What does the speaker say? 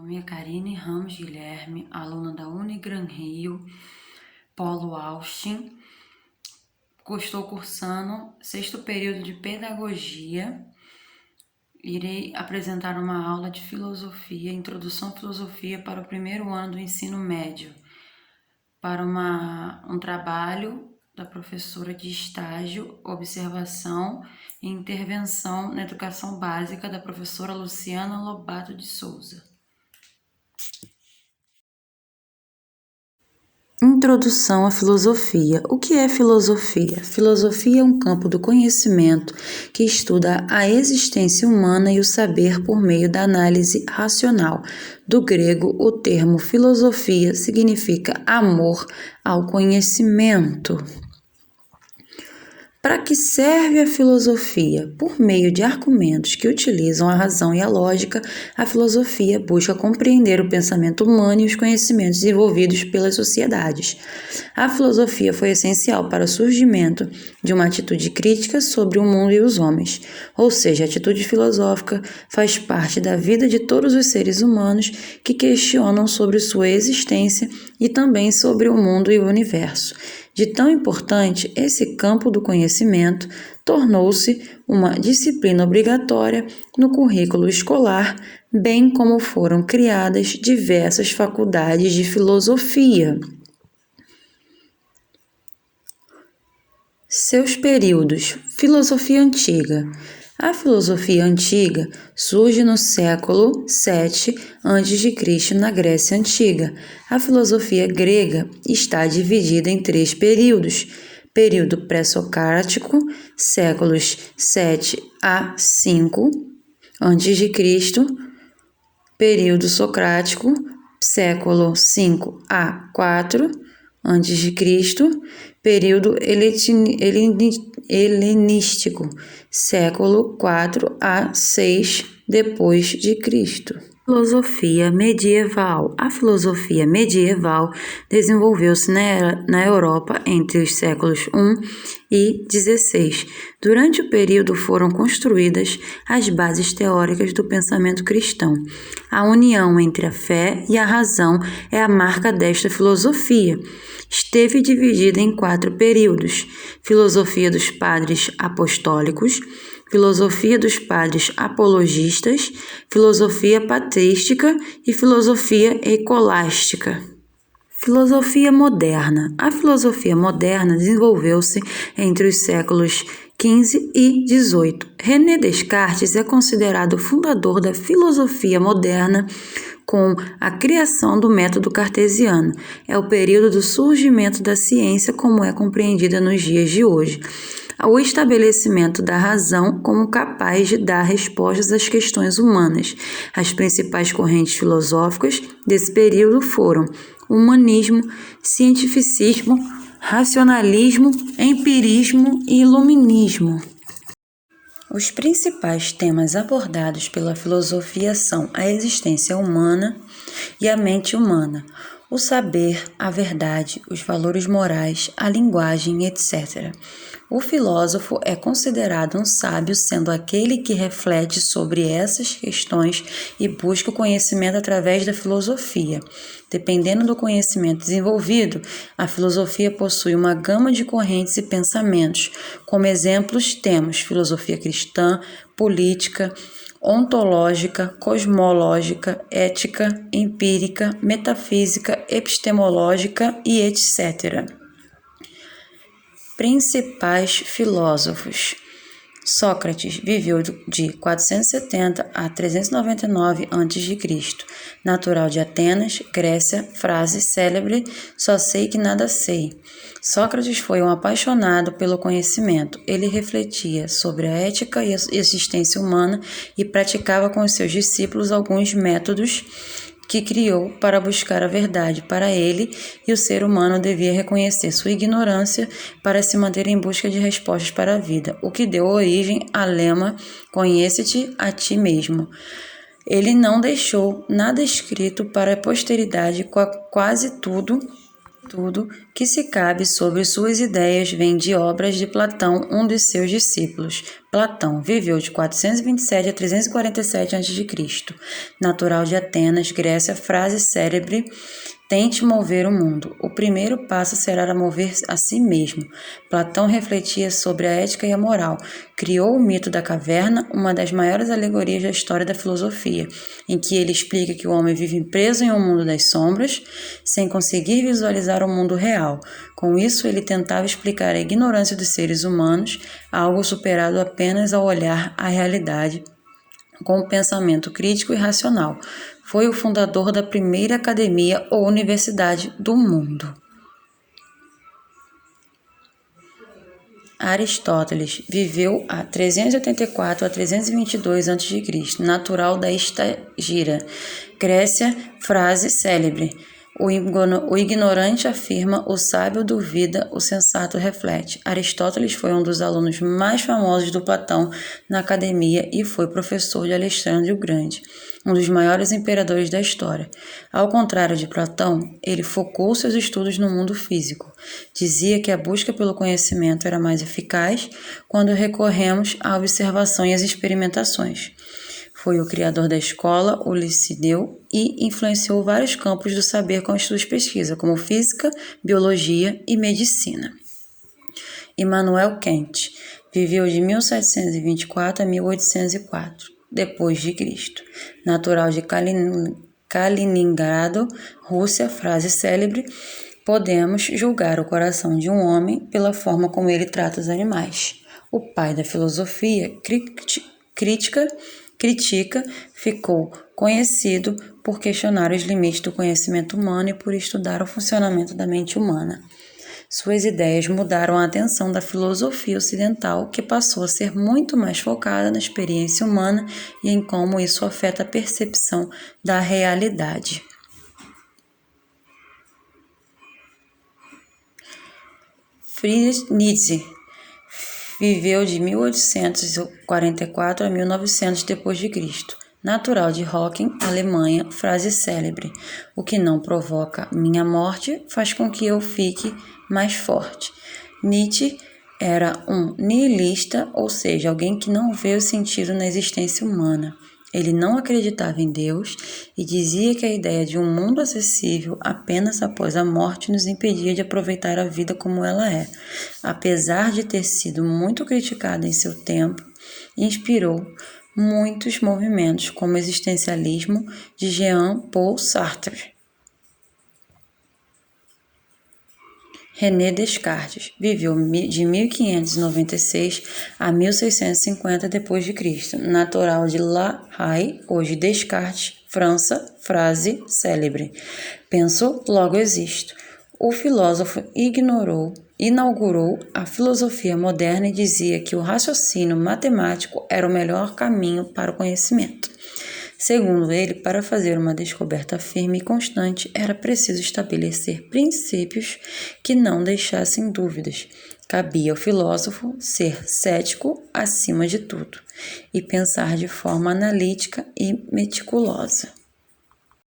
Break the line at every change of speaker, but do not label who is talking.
nome é Karine Ramos Guilherme, aluna da Unigran Rio, Polo Austin. Estou cursando 6º período de Pedagogia. Irei apresentar uma aula de Filosofia, Introdução à Filosofia para o primeiro ano do ensino médio, para um trabalho da professora de estágio, observação e intervenção na educação básica da professora Luciana Lobato de Souza. Introdução à filosofia. O que é filosofia? Filosofia é um campo do conhecimento que estuda a existência humana e o saber por meio da análise racional. Do grego, o termo filosofia significa amor ao conhecimento. Para que serve a filosofia? Por meio de argumentos que utilizam a razão e a lógica, a filosofia busca compreender o pensamento humano e os conhecimentos desenvolvidos pelas sociedades. A filosofia foi essencial para o surgimento de uma atitude crítica sobre o mundo e os homens, ou seja, a atitude filosófica faz parte da vida de todos os seres humanos que questionam sobre sua existência e também sobre o mundo e o universo. De tão importante, esse campo do conhecimento tornou-se uma disciplina obrigatória no currículo escolar, bem como foram criadas diversas faculdades de filosofia. Seus períodos. Filosofia antiga. A filosofia antiga surge no século VII a.C. na Grécia Antiga. A filosofia grega está dividida em 3 períodos. Período pré-socrático, séculos 7 a 5 a.C. Período socrático, século 5 a 4 a.C. Período helenístico, século 4 a 6 depois de Cristo. Filosofia medieval. A filosofia medieval desenvolveu-se na Europa entre os séculos I e XVI. Durante o período foram construídas as bases teóricas do pensamento cristão. A união entre a fé e a razão é a marca desta filosofia. Esteve dividida em 4 períodos: filosofia dos padres apostólicos, filosofia dos padres apologistas, filosofia patrística e filosofia escolástica. Filosofia moderna. A filosofia moderna desenvolveu-se entre os séculos XV e XVIII. René Descartes é considerado o fundador da filosofia moderna com a criação do método cartesiano. É o período do surgimento da ciência como é compreendida nos dias de hoje. O estabelecimento da razão como capaz de dar respostas às questões humanas. As principais correntes filosóficas desse período foram humanismo, cientificismo, racionalismo, empirismo e iluminismo. Os principais temas abordados pela filosofia são a existência humana e a mente humana, o saber, a verdade, os valores morais, a linguagem, etc. O filósofo é considerado um sábio, sendo aquele que reflete sobre essas questões e busca o conhecimento através da filosofia. Dependendo do conhecimento desenvolvido, a filosofia possui uma gama de correntes e pensamentos. Como exemplos, temos filosofia cristã, política, ontológica, cosmológica, ética, empírica, metafísica, epistemológica e etc. Principais filósofos. Sócrates viveu de 470 a 399 a.C., natural de Atenas, Grécia, frase célebre, só sei que nada sei. Sócrates foi um apaixonado pelo conhecimento. Ele refletia sobre a ética e a existência humana e praticava com os seus discípulos alguns métodos que criou para buscar a verdade para ele, e o ser humano devia reconhecer sua ignorância para se manter em busca de respostas para a vida, o que deu origem ao lema "Conhece-te a ti mesmo". Ele não deixou nada escrito para a posteridade, quase tudo que se cabe sobre suas ideias vem de obras de Platão, um de seus discípulos. Platão viveu de 427 a 347 a.C., natural de Atenas, Grécia, frase célebre: tente mover o mundo. O primeiro passo será mover a si mesmo. Platão refletia sobre a ética e a moral. Criou o mito da caverna, uma das maiores alegorias da história da filosofia, em que ele explica que o homem vive preso em um mundo das sombras, sem conseguir visualizar o mundo real. Com isso, ele tentava explicar a ignorância dos seres humanos, algo superado apenas ao olhar a realidade com o pensamento crítico e racional. Foi o fundador da primeira academia ou universidade do mundo. Aristóteles viveu a 384 a 322 a.C., natural da Estagira, Grécia, frase célebre: o ignorante afirma, o sábio duvida, o sensato reflete. Aristóteles foi um dos alunos mais famosos do Platão na academia e foi professor de Alexandre o Grande, um dos maiores imperadores da história. Ao contrário de Platão, ele focou seus estudos no mundo físico. Dizia que a busca pelo conhecimento era mais eficaz quando recorremos à observação e às experimentações. Foi o criador da escola, o Liceu, e influenciou vários campos do saber com estudos de pesquisa, como física, biologia e medicina. Immanuel Kant viveu de 1724 a 1804, depois de Cristo. Natural de Kaliningrado, Rússia, frase célebre: podemos julgar o coração de um homem pela forma como ele trata os animais. O pai da filosofia crítica, ficou conhecido por questionar os limites do conhecimento humano e por estudar o funcionamento da mente humana. Suas ideias mudaram a atenção da filosofia ocidental, que passou a ser muito mais focada na experiência humana e em como isso afeta a percepção da realidade. Friedrich Nietzsche viveu de 1844 a 1900 d.C., natural de Hocken, Alemanha, frase célebre: o que não provoca minha morte faz com que eu fique mais forte. Nietzsche era um nihilista, ou seja, alguém que não vê o sentido na existência humana. Ele não acreditava em Deus e dizia que a ideia de um mundo acessível apenas após a morte nos impedia de aproveitar a vida como ela é. Apesar de ter sido muito criticado em seu tempo, inspirou muitos movimentos, como o existencialismo de Jean-Paul Sartre. René Descartes viveu de 1596 a 1650 d.C., natural de La Haye, hoje Descartes, França, frase célebre: penso, logo existo. O filósofo inaugurou a filosofia moderna e dizia que o raciocínio matemático era o melhor caminho para o conhecimento. Segundo ele, para fazer uma descoberta firme e constante, era preciso estabelecer princípios que não deixassem dúvidas. Cabia ao filósofo ser cético acima de tudo e pensar de forma analítica e meticulosa.